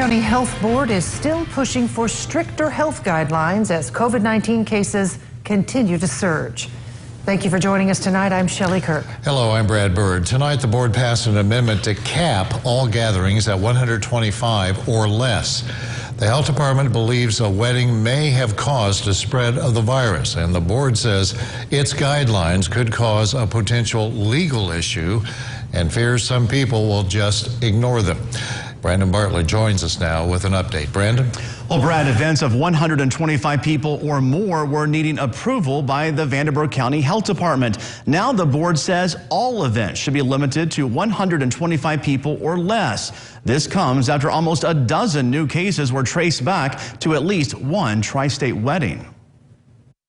County Health Board is still pushing for stricter health guidelines as COVID-19 cases continue to surge. Thank you for joining us tonight. I'm Shelley Kirk. Hello, I'm Brad Bird. Tonight, the board passed an amendment to cap all gatherings at 125 or less. The health department believes a wedding may have caused a spread of the virus, and the board says its guidelines could cause a potential legal issue and fears some people will just ignore them. Brandon Bartlett joins us now with an update. Brandon? Well, Brad, events of 125 people or more were needing approval by the Vanderburgh County Health Department. Now the board says all events should be limited to 125 people or less. This comes after almost a dozen new cases were traced back to at least one tri-state wedding.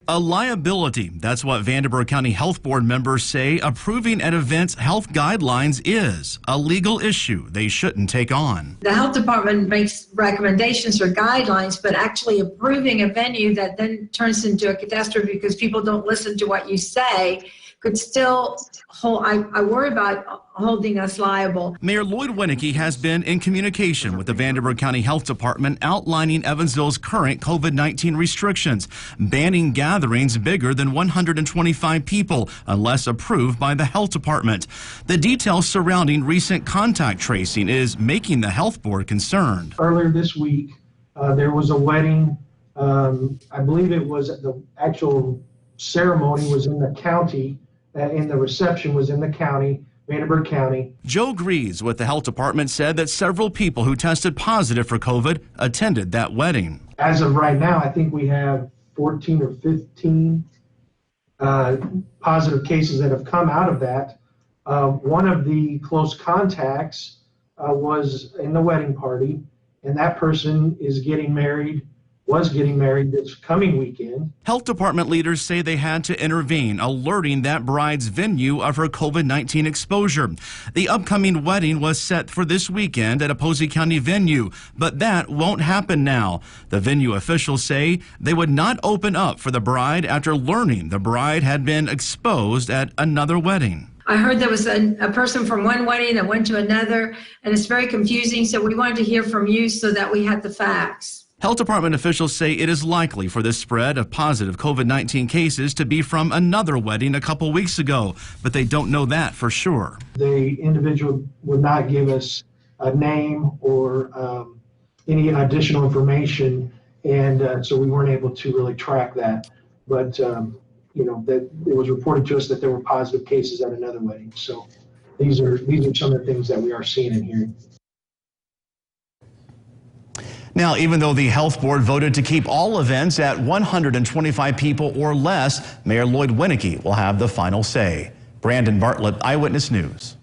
A liability. That's what Vanderburgh County Health Board members say approving an event's health guidelines is a legal issue they shouldn't take on. The health department makes recommendations or guidelines, but actually approving a venue that then turns into a catastrophe because people don't listen to what you say could still hold, I worry about holding us liable. Mayor Lloyd Winnecke has been in communication with the Vanderburgh County Health Department outlining Evansville's current COVID-19 restrictions, banning gatherings bigger than 125 people unless approved by the health department. The details surrounding recent contact tracing is making the health board concerned. Earlier this week, there was a wedding. I believe it was the actual ceremony was in the county. And the reception was in the county, Vanderburgh County. Joe Greaves with the health department said that several people who tested positive for COVID attended that wedding. As of right now, I think we have 14 or 15 positive cases that have come out of that. One of the close contacts was in the wedding party, and that person is was getting married this coming weekend. Health department leaders say they had to intervene, alerting that bride's venue of her COVID-19 exposure. The upcoming wedding was set for this weekend at a Posey County venue, but that won't happen now. The venue officials say they would not open up for the bride after learning the bride had been exposed at another wedding. I heard there was a person from one wedding that went to another, and it's very confusing, so we wanted to hear from you so that we had the facts. Health department officials say it is likely for this spread of positive COVID-19 cases to be from another wedding a couple weeks ago, but they don't know that for sure. The individual would not give us a name or any additional information, and so we weren't able to really track that. But you know, that it was reported to us that there were positive cases at another wedding. So these are some of the things that we are seeing and hearing. Now, even though the health board voted to keep all events at 125 people or less, Mayor Lloyd Winnecke will have the final say. Brandon Bartlett, Eyewitness News.